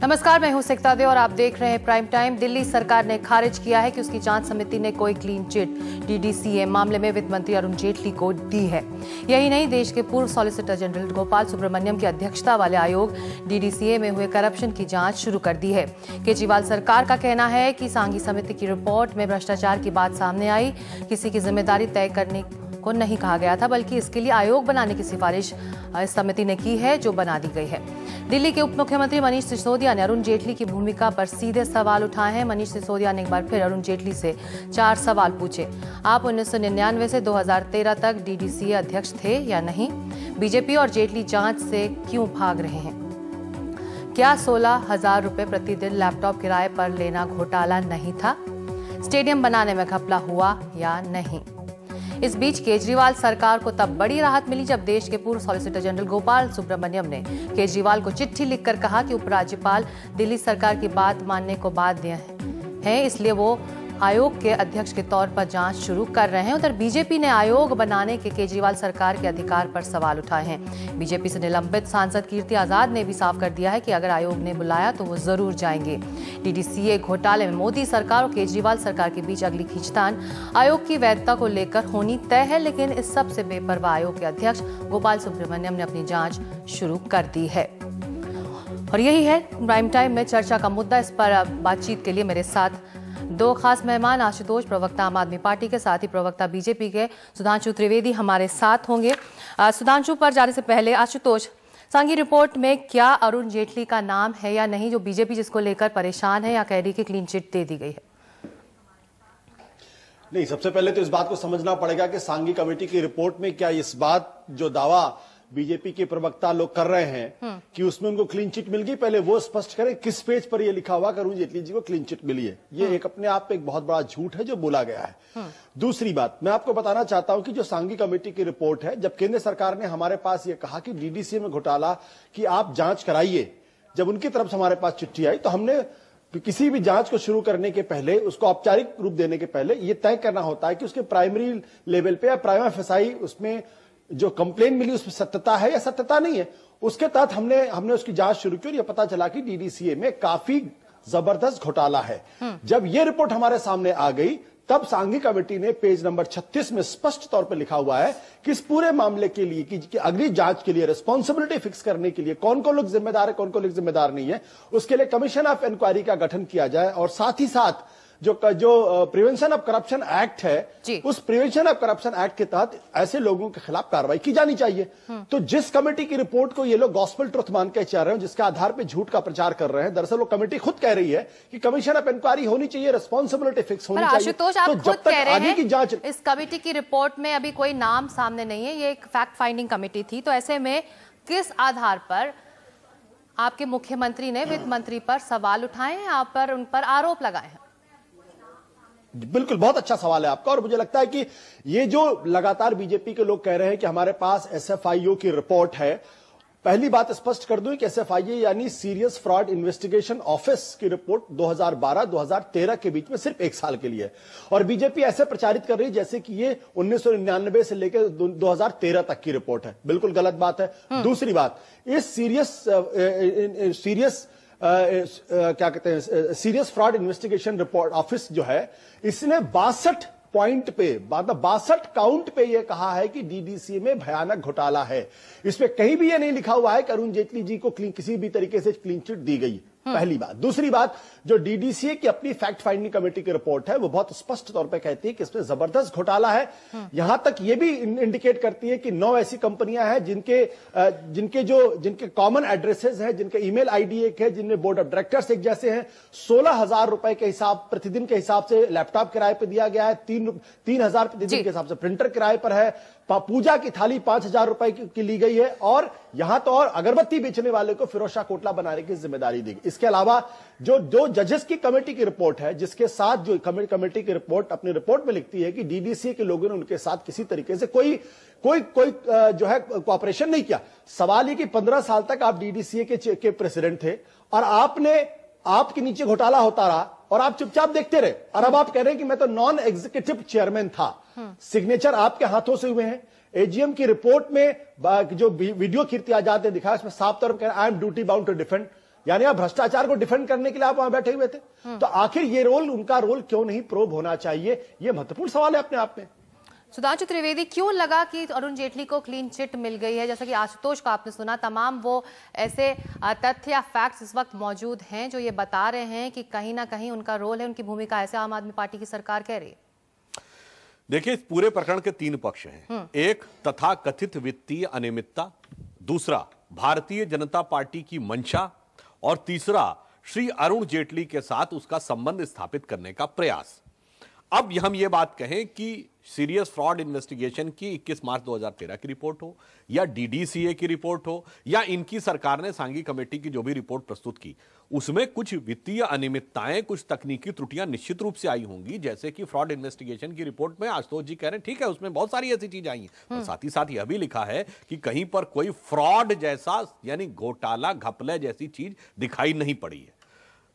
नमस्कार, मैं हूं सिकता दे और आप देख रहे हैं प्राइम टाइम। दिल्ली सरकार ने खारिज किया है कि उसकी जांच समिति ने कोई क्लीन चिट डीडीसीए मामले में वित्त मंत्री अरुण जेटली को दी है। यही नहीं, देश के पूर्व सॉलिसिटर जनरल गोपाल सुब्रमण्यम की अध्यक्षता वाले आयोग डीडीसीए में हुए करप्शन की जांच शुरू कर दी है। केजरीवाल सरकार का कहना है कि सांघी समिति की रिपोर्ट में भ्रष्टाचार की बात सामने आई। किसी की जिम्मेदारी तय करने को नहीं कहा गया था, बल्कि इसके लिए आयोग बनाने की सिफारिश इस समिति ने की है, जो बना दी गई है। दिल्ली के उप मुख्यमंत्री मनीष सिसोदिया ने अरुण जेटली की भूमिका पर सीधे सवाल उठाए हैं। मनीष सिसोदिया ने एक बार फिर अरुण जेटली से 4 सवाल पूछे। आप 1999 से 2013 तक डीडीसीए अध्यक्ष थे या नहीं? बीजेपी और जेटली जांच से क्यों भाग रहे हैं? क्या 16,000 रुपए प्रतिदिन लैपटॉप किराए पर लेना घोटाला नहीं था? स्टेडियम बनाने में घपला हुआ या नहीं? इस बीच केजरीवाल सरकार को तब बड़ी राहत मिली जब देश के पूर्व सॉलिसिटर जनरल गोपाल सुब्रमण्यम ने केजरीवाल को चिट्ठी लिखकर कहा कि उपराज्यपाल दिल्ली सरकार की बात मानने को बाध्य हैं, इसलिए वो आयोग के अध्यक्ष के तौर पर जांच शुरू कर रहे हैं। उधर बीजेपी ने आयोग बनाने के केजरीवाल सरकार के अधिकार पर सवाल उठाए हैं। बीजेपी से निलंबित सांसद कीर्ति आजाद ने भी साफ कर दिया है कि अगर आयोग ने बुलाया तो वो जरूर जाएंगे। डीडीसीए घोटाले में मोदी सरकार और केजरीवाल सरकार के बीच अगली खींचतान आयोग की वैधता को लेकर होनी तय है, लेकिन इस सबसे बेपरवाह आयोग के अध्यक्ष गोपाल सुब्रमण्यम ने अपनी जांच शुरू कर दी है। और यही है प्राइम टाइम में चर्चा का मुद्दा। इस पर बातचीत के लिए मेरे साथ 2 खास मेहमान, आशुतोष प्रवक्ता आम आदमी पार्टी के, साथ ही प्रवक्ता बीजेपी के सुधांशु त्रिवेदी हमारे साथ होंगे। सुधांशु पर जाने से पहले आशुतोष, सांघी रिपोर्ट में क्या अरुण जेटली का नाम है या नहीं, जो बीजेपी जिसको लेकर परेशान है, या कह रही कि क्लीन चिट दे दी गई है? नहीं, सबसे पहले तो इस बात को समझना पड़ेगा कि सांघी कमेटी की रिपोर्ट में क्या इस बात जो दावा बीजेपी के प्रवक्ता लोग कर रहे हैं कि उसमें उनको क्लीन चिट मिल गई, पहले वो स्पष्ट करें किस पेज पर ये लिखा हुआ कि अरुण जेटली जी को क्लीन चिट मिली है। ये एक अपने आप में एक बहुत बड़ा झूठ है जो बोला गया है। दूसरी बात मैं आपको बताना चाहता हूं कि जो सांघी कमेटी की रिपोर्ट है, जब केंद्र सरकार ने हमारे पास ये कहा कि डीडीसीए में घोटाला की आप जांच कराइए, जब उनकी तरफ से हमारे पास चिट्ठी आई तो हमने किसी भी जांच को शुरू करने के पहले, उसको औपचारिक रूप देने के पहले ये तय करना होता है कि उसके प्राइमरी लेवल पे या प्राइमा फेसाई उसमें जो कंप्लेन मिली उसमें सत्यता है या सत्यता नहीं है। उसके तहत हमने उसकी जांच शुरू की और यह पता चला कि डीडीसीए में काफी जबरदस्त घोटाला है। जब यह रिपोर्ट हमारे सामने आ गई तब सांघी कमेटी ने पेज नंबर 36 में स्पष्ट तौर पर लिखा हुआ है कि इस पूरे मामले के लिए कि अगली जांच के लिए रिस्पॉन्सिबिलिटी फिक्स करने के लिए कौन कौन लोग जिम्मेदार है, कौन कौन लोग जिम्मेदार नहीं है, उसके लिए कमीशन ऑफ इंक्वायरी का गठन किया जाए और साथ ही साथ जो प्रिवेंशन ऑफ करप्शन एक्ट है, उस प्रिवेंशन ऑफ करप्शन एक्ट के तहत ऐसे लोगों के खिलाफ कार्रवाई की जानी चाहिए। तो जिस कमेटी की रिपोर्ट को ये लोग गॉस्पेल ट्रुथ मान के चल रहे हैं, जिसके आधार पे झूठ का प्रचार कर रहे हैं, दरअसल वो कमेटी खुद कह रही है कि कमीशन ऑफ इंक्वायरी होनी चाहिए, रिस्पॉन्सिबिलिटी फिक्स होनी चाहिए। तो जब तक आगे की जांच, इस कमेटी की रिपोर्ट में अभी कोई नाम सामने नहीं है, ये एक फैक्ट फाइंडिंग कमेटी थी, तो ऐसे में किस आधार पर आपके मुख्यमंत्री ने वित्त मंत्री पर सवाल उठाए हैं, आप पर उन पर आरोप लगाए हैं? बिल्कुल, बहुत अच्छा सवाल है आपका। और मुझे लगता है कि ये जो लगातार बीजेपी के लोग कह रहे हैं कि हमारे पास एसएफआईओ की रिपोर्ट है, पहली बात स्पष्ट कर दूं कि एसएफआईओ यानी सीरियस फ्रॉड इन्वेस्टिगेशन ऑफिस की रिपोर्ट 2012-2013 के बीच में सिर्फ 1 साल के लिए, और बीजेपी ऐसे प्रचारित कर रही है जैसे कि ये 1999 से लेकर 2013 तक की रिपोर्ट है। बिल्कुल गलत बात है। दूसरी बात, इस क्या कहते हैं, serious fraud investigation report office जो है, इसने 62 पॉइंट पे, 62 काउंट पे यह कहा है कि डीडीसी में भयानक घोटाला है। इसमें कहीं भी यह नहीं लिखा हुआ है कि अरुण जेटली जी को किसी भी तरीके से क्लीन चिट दी गई। पहली बात। दूसरी बात, जो डीडीसीए की अपनी फैक्ट फाइंडिंग कमेटी की रिपोर्ट है, वो बहुत स्पष्ट तौर पे कहती है कि इसमें जबरदस्त घोटाला है। यहां तक ये भी इंडिकेट करती है कि 9 ऐसी कंपनियां हैं जिनके कॉमन एड्रेसेस हैं, जिनके ईमेल आईडी एक है, जिनमें बोर्ड ऑफ डायरेक्टर्स एक जैसे हैं। 16,000 रुपए के हिसाब प्रतिदिन के हिसाब से लैपटॉप किराए पर दिया गया है, 3,000 प्रतिदिन के हिसाब से प्रिंटर किराए पर है, पूजा की थाली 5,000 रुपए की ली गई है, और यहां तो और अगरबत्ती बेचने वाले को फिरोज शाह कोटला बनाने की जिम्मेदारी दी गई। इसके अलावा जो 2 जजेस की कमेटी की रिपोर्ट है, जिसके साथ जो कमेटी की रिपोर्ट अपनी रिपोर्ट में लिखती है कि डीडीसी के लोगों ने उनके साथ किसी तरीके से कोई जो है कोऑपरेशन नहीं किया। सवाल ये कि 15 साल तक आप डीडीसी के प्रेसिडेंट थे और आपके नीचे घोटाला होता रहा और आप चुपचाप देखते रहे, और अब आप कह रहे हैं कि मैं तो नॉन एग्जीक्यूटिव चेयरमैन था। सिग्नेचर आपके हाथों से हुए हैं। एजीएम की रिपोर्ट में जो वीडियो कीर्ति आजाद ने दिखाया, उसमें साफ तौर पर कह रहा है I am duty bound to defend. यानी आप भ्रष्टाचार को डिफेंड करने के लिए आप वहां बैठे हुए थे। तो आखिर ये रोल, उनका रोल क्यों नहीं प्रोब होना चाहिए, ये महत्वपूर्ण सवाल है अपने आप में। सुधांशु त्रिवेदी, क्यों लगा कि अरुण जेटली को क्लीन चिट मिल गई है? जैसा कि आशुतोष का आपने सुना, तमाम वो ऐसे तथ्य या फैक्ट्स इस वक्त मौजूद हैं जो ये बता रहे हैं कि कहीं ना कहीं उनका रोल है, उनकी भूमिका, ऐसे आम आदमी पार्टी की सरकार कह रही है। देखिए, इस पूरे प्रकरण के 3 पक्ष हैं। एक, तथाकथित वित्तीय अनियमितता, दूसरा भारतीय जनता पार्टी की मंशा, और तीसरा श्री अरुण जेटली के साथ उसका संबंध स्थापित करने का प्रयास। अब हम ये बात कहें कि सीरियस फ्रॉड इन्वेस्टिगेशन की 21 मार्च 2013 की रिपोर्ट हो, या डीडीसीए की रिपोर्ट हो, या इनकी सरकार ने सांघी कमेटी की जो भी रिपोर्ट प्रस्तुत की, उसमें कुछ वित्तीय अनियमितताएं, कुछ तकनीकी त्रुटियां निश्चित रूप से आई होंगी। जैसे कि फ्रॉड इन्वेस्टिगेशन की रिपोर्ट में आशुतोष जी कह रहे हैं, ठीक है, उसमें बहुत सारी ऐसी चीजें आई हैं, और साथ ही साथ यह भी लिखा है कि कहीं पर कोई फ्रॉड जैसा, यानी घोटाला, घपले जैसी चीज दिखाई नहीं पड़ी है।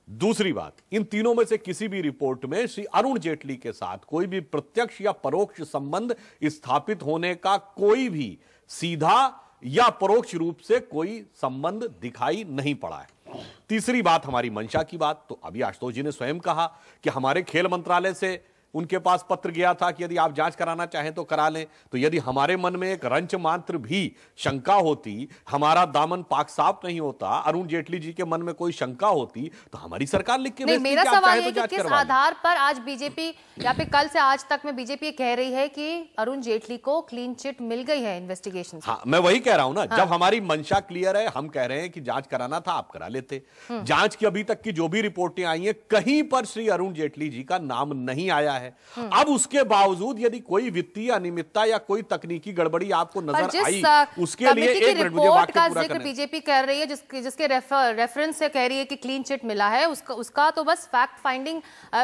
दूसरी बात, इन तीनों में से किसी भी रिपोर्ट में श्री अरुण जेटली के साथ कोई भी प्रत्यक्ष या परोक्ष संबंध स्थापित होने का कोई भी सीधा या परोक्ष रूप से कोई संबंध दिखाई नहीं पड़ा है। तीसरी बात, हमारी मंशा की बात, तो अभी आशुतोष जी ने स्वयं कहा कि हमारे खेल मंत्रालय से उनके पास पत्र गया था कि यदि आप जांच कराना चाहें तो करा लें। तो यदि हमारे मन में एक रंच मात्र भी शंका होती, हमारा दामन पाक साफ नहीं होता, अरुण जेटली जी के मन में कोई शंका होती, तो हमारी सरकार लिख के भेजती। मेरा सवाल है कि किस आधार पर आज बीजेपी, या फिर कल से आज तक में बीजेपी कह रही है कि अरुण जेटली को क्लीन चिट मिल गई है इन्वेस्टिगेशन से? हाँ, मैं वही कह रहा हूं ना। जब हमारी मंशा क्लियर है, हम कह रहे हैं कि जांच कराना था, आप करा लेते। जांच की अभी तक की जो भी रिपोर्टें आई हैं, कहीं पर श्री अरुण जेटली जी का नाम नहीं आया है। अब उसके बावजूद यदि कोई वित्तीय अनियमितता या कोई तकनीकी गड़बड़ी आपको नजर आई, उसके लिए एक मिनट मुझे वाक्य पूरा करने। बीजेपी कर रही है, जिसके रेफरेंस से कह रही है कि क्लीन चिट मिला है, उसका तो बस फैक्ट फाइंडिंग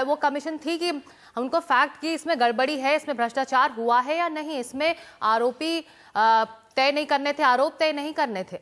वो कमीशन थी कि उनको फैक्ट की इसमें गड़बड़ी है, इसमें भ्रष्टाचार हुआ है या नहीं, इसमें आरोपी तय नहीं करने थे, आरोप तय नहीं करने थे।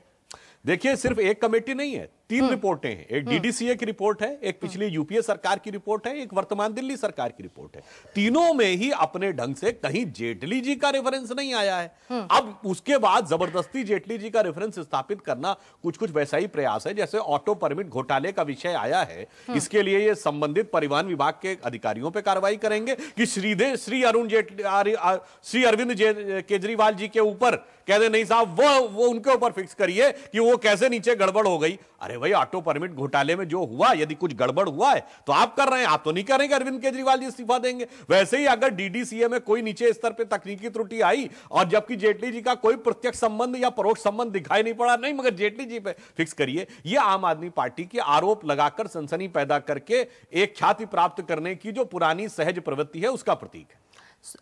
देखिए, सिर्फ एक कमेटी नहीं है, 3 रिपोर्टें हैं। एक डीडीसीए की रिपोर्ट है, एक पिछली यूपीए सरकार की रिपोर्ट है, एक वर्तमान दिल्ली सरकार की रिपोर्ट है। तीनों में ही अपने ढंग से कहीं जेटली जी का रेफरेंस नहीं आया है। अब उसके बाद जबरदस्ती जेटली जी का रेफरेंस स्थापित करना कुछ वैसा ही प्रयास है जैसे ऑटो परमिट घोटाले का विषय आया है। इसके लिए ये संबंधित परिवहन विभाग के अधिकारियों पर कार्रवाई करेंगे कि श्री अरविंद केजरीवाल जी के ऊपर कह दे, नहीं साहब, वो उनके ऊपर फिक्स करिए कि वो कैसे नीचे गड़बड़ हो गई। अरे भाई, ऑटो परमिट घोटाले में जो हुआ, यदि कुछ गड़बड़ हुआ है तो आप कर रहे हैं, आप तो नहीं कर रहे कि अरविंद केजरीवाल जी इस्तीफा देंगे। वैसे ही अगर डीडीसीए में कोई नीचे स्तर पे तकनीकी त्रुटि आई और जबकि जेटली जी का कोई प्रत्यक्ष संबंध या परोक्ष संबंध दिखाई नहीं पड़ा, नहीं मगर जेटली जी पे फिक्स करिए। यह आम आदमी पार्टी के आरोप लगाकर सनसनी पैदा करके एक ख्याति प्राप्त करने की जो पुरानी सहज प्रवृत्ति है, उसका प्रतीक है।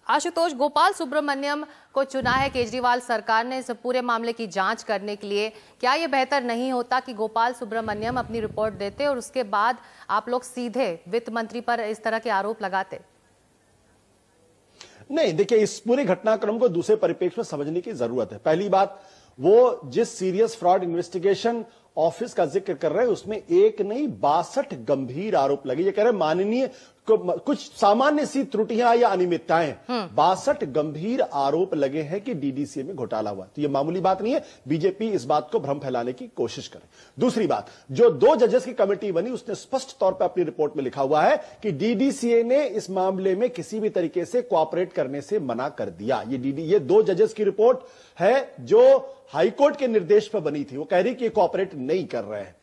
आशुतोष, गोपाल सुब्रमण्यम को चुना है केजरीवाल सरकार ने इस पूरे मामले की जांच करने के लिए। क्या यह बेहतर नहीं होता कि गोपाल सुब्रमण्यम अपनी रिपोर्ट देते और उसके बाद आप लोग सीधे वित्त मंत्री पर इस तरह के आरोप लगाते? नहीं, देखिए, इस पूरे घटनाक्रम को दूसरे परिप्रेक्ष्य में समझने की जरूरत है। पहली बात, वो जिस सीरियस फ्रॉड इन्वेस्टिगेशन ऑफिस का जिक्र कर रहे हैं, उसमें एक नहीं 62 गंभीर आरोप लगे। ये कह रहे हैं माननीय कुछ सामान्य सी त्रुटियां या अनियमितताएं, 62 गंभीर आरोप लगे हैं कि डीडीसीए में घोटाला हुआ। तो ये मामूली बात नहीं है। बीजेपी इस बात को भ्रम फैलाने की कोशिश करे। दूसरी बात, जो 2 जजेस की कमेटी बनी, उसने स्पष्ट तौर पर अपनी रिपोर्ट में लिखा हुआ है कि डीडीसीए ने इस मामले में किसी भी तरीके से कोऑपरेट करने से मना कर दिया। ये 2 जजेस की रिपोर्ट है जो हाईकोर्ट के निर्देश पर बनी थी। वो कह रही कि कोऑपरेट नहीं कर रहे हैं।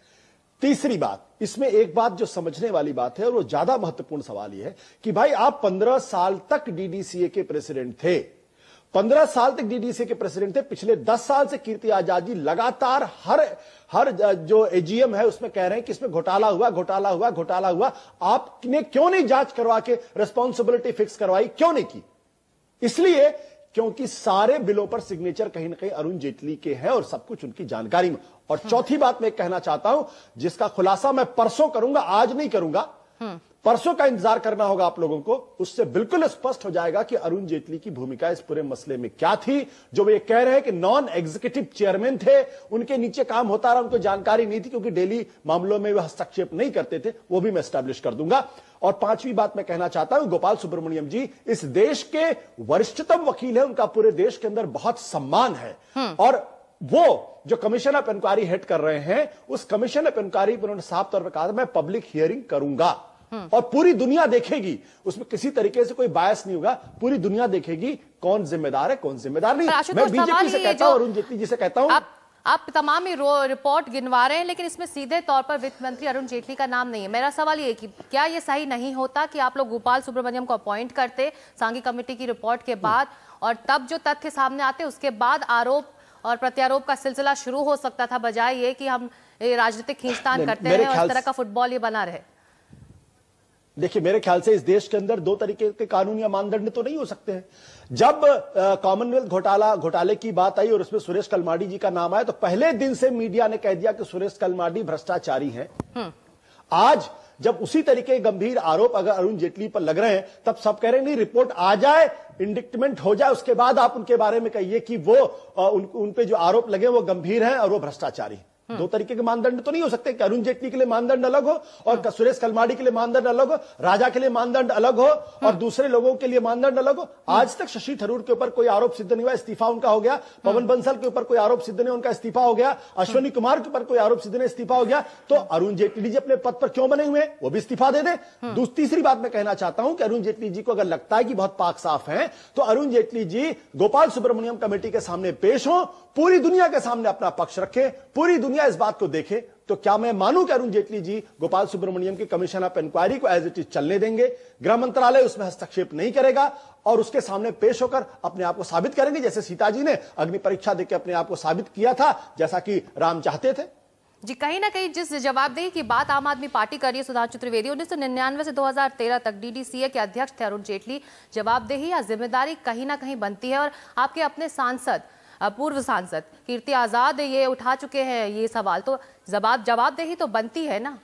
तीसरी बात, इसमें एक बात जो समझने वाली बात है और वो ज्यादा महत्वपूर्ण सवाल ये है कि भाई, आप 15 साल तक डीडीसीए के प्रेसिडेंट थे। 15 साल तक डीडीसीए के प्रेसिडेंट थे। पिछले 10 साल से कीर्ति आजाद जी लगातार हर जो एजीएम है उसमें कह रहे हैं कि इसमें घोटाला हुआ। आपने क्यों नहीं जांच करवा के रिस्पॉन्सिबिलिटी फिक्स करवाई? क्यों नहीं की? इसलिए क्योंकि सारे बिलों पर सिग्नेचर कहीं ना कहीं अरुण जेटली के हैं और सब कुछ उनकी जानकारी में। और चौथी बात मैं कहना चाहता हूं, जिसका खुलासा मैं परसों करूंगा, आज नहीं करूंगा, परसों का इंतजार करना होगा आप लोगों को। उससे बिल्कुल स्पष्ट हो जाएगा कि अरुण जेटली की भूमिका इस पूरे मसले में क्या थी। जो वे कह रहे हैं कि नॉन एग्जीक्यूटिव चेयरमैन थे, उनके नीचे काम होता रहा, उनको जानकारी नहीं थी क्योंकि डेली मामलों में वे हस्तक्षेप नहीं करते थे, वो भी मैं एस्टैब्लिश कर दूंगा। और 5वीं बात मैं कहना चाहता हूं, गोपाल सुब्रमण्यम जी इस देश के वरिष्ठतम वकील है, उनका पूरे देश के अंदर बहुत सम्मान है। और वो जो कमीशन ऑफ इंक्वायरी हेड कर रहे हैं, उस कमीशन ऑफ इंक्वायरी पर उन्होंने साफ तौर पर कहा था मैं पब्लिक हियरिंग करूंगा और पूरी दुनिया देखेगी, उसमें किसी तरीके से कोई बायस नहीं होगा, पूरी दुनिया देखेगी कौन जिम्मेदार है कौन जिम्मेदार नहीं। मैं बीजेपी से कहता हूं, अरुण जेटली जी से कहता हूं, आप तमाम ही रिपोर्ट गिनवा रहे हैं, लेकिन इसमें सीधे तौर पर वित्त मंत्री अरुण जेटली का नाम नहीं है। मेरा सवाल ये कि क्या ये सही नहीं होता कि आप लोग गोपाल सुब्रमण्यम को अपॉइंट करते सांघिक कमेटी की रिपोर्ट के बाद, और तब जो तथ्य सामने आते उसके बाद आरोप और प्रत्यारोप का सिलसिला शुरू हो सकता था, बजाय ये कि हम राजनीतिक खींचतान करते रहे और इस तरह का फुटबॉल ये बना रहे। देखिए, मेरे ख्याल से इस देश के अंदर दो तरीके के कानून या मानदंड तो नहीं हो सकते हैं। जब कॉमनवेल्थ घोटाले की बात आई और उसमें सुरेश कलमाडी जी का नाम आया, तो पहले दिन से मीडिया ने कह दिया कि सुरेश कलमाडी भ्रष्टाचारी हैं। आज जब उसी तरीके गंभीर आरोप अगर अरुण जेटली पर लग रहे हैं, तब सब कह रहे हैं नहीं, रिपोर्ट आ जाए, इंडिक्टमेंट हो जाए, उसके बाद आप उनके बारे में कहिए कि वो उन पे जो आरोप लगे वो गंभीर हैं और वो भ्रष्टाचारी। दो तरीके के मानदंड तो नहीं हो सकते कि अरुण जेटली के लिए मानदंड अलग हो और सुरेश कलमाडी के लिए मानदंड अलग हो, राजा के लिए मानदंड अलग हो और दूसरे लोगों के लिए मानदंड अलग हो। आज तक शशि थरूर के ऊपर कोई आरोप सिद्ध नहीं हुआ, इस्तीफा उनका हो गया। पवन बंसल के ऊपर कोई आरोप सिद्ध नहीं, उनका इस्तीफा हो गया। अश्विनी कुमार के ऊपर कोई आरोप सिद्ध नहीं, इस्तीफा हो गया। तो अरुण जेटली जी अपने पद पर क्यों बने हुए हैं, वो भी इस्तीफा दे दे। तीसरी बात मैं कहना चाहता हूं कि अरुण जेटली जी को अगर लगता है कि बहुत पाक साफ है, तो अरुण जेटली जी गोपाल सुब्रमण्यम कमेटी के सामने पेश हो, पूरी दुनिया के सामने अपना पक्ष रखे, पूरी दुनिया इस बात को देखे। तो क्या मैं मानूं कि अरुण जेटली जी गोपाल सुब्रमण्यम की कमीशन ऑफ इंक्वायरी को एज इट इज चलने देंगे, गृह मंत्रालय उसमें हस्तक्षेप नहीं करेगा और उसके सामने पेश होकर अपने आप को साबित करेंगे, जैसे सीता जी ने अग्नि परीक्षा देकर अपने आप को साबित किया था, जैसा कि राम चाहते थे। जी, कहीं ना कहीं जिस जवाबदेही की बात आम आदमी पार्टी कर रही है, सुधांशु त्रिवेदी, 1999 से 2013 तक डीडीसीए के अध्यक्ष थे अरुण जेटली, जवाबदेही या जिम्मेदारी कहीं ना कहीं बनती है। और आपके अपने सांसद, पूर्व सांसद कीर्ति आजाद ये उठा चुके हैं ये सवाल, तो जवाबदेही तो बनती है ना।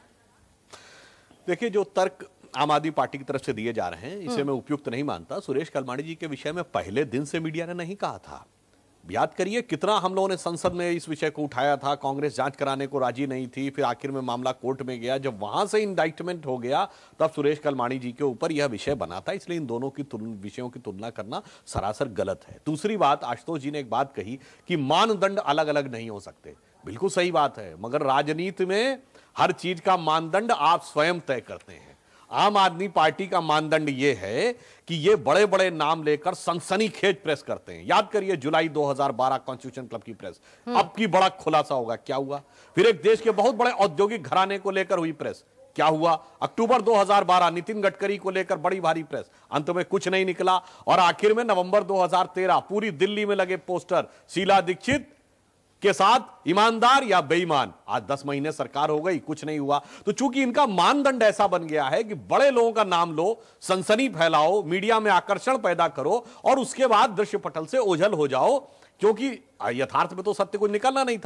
देखिए, जो तर्क आम आदमी पार्टी की तरफ से दिए जा रहे हैं, इसे मैं उपयुक्त नहीं मानता। सुरेश कलमाडी जी के विषय में पहले दिन से मीडिया ने नहीं कहा था। याद करिए कितना हम लोगों ने संसद में इस विषय को उठाया था, कांग्रेस जांच कराने को राजी नहीं थी, फिर आखिर में मामला कोर्ट में गया, जब वहां से इंडाइटमेंट हो गया तब सुरेश कलमाडी जी के ऊपर यह विषय बना था। इसलिए इन दोनों की विषयों की तुलना करना सरासर गलत है। दूसरी बात, आशुतोष जी ने एक बात कही कि मानदंड अलग अलग नहीं हो सकते, बिल्कुल सही बात है, मगर राजनीति में हर चीज का मानदंड आप स्वयं तय करते हैं। आम आदमी पार्टी का मानदंड यह है कि ये बड़े बड़े नाम लेकर सनसनीखेज प्रेस करते हैं। याद करिए जुलाई 2012 कॉन्स्टिट्यूशन क्लब की प्रेस, अब की बड़ा खुलासा होगा, क्या हुआ? फिर एक देश के बहुत बड़े औद्योगिक घराने को लेकर हुई प्रेस, क्या हुआ? अक्टूबर 2012 नितिन गडकरी को लेकर बड़ी भारी प्रेस, अंत में कुछ नहीं निकला। और आखिर में नवंबर 2013 पूरी दिल्ली में लगे पोस्टर, शीला दीक्षित के साथ ईमानदार या बेईमान। आज 10 महीने सरकार हो गई, कुछ नहीं हुआ। तो चूंकि इनका मानदंड ऐसा बन गया है कि बड़े लोगों का नाम लो, सनसनी फैलाओ, मीडिया में आकर्षण पैदा करो और उसके बाद दृश्य पटल से ओझल हो जाओ, क्योंकि यथार्थ में तो सत्य को निकलना नहीं था।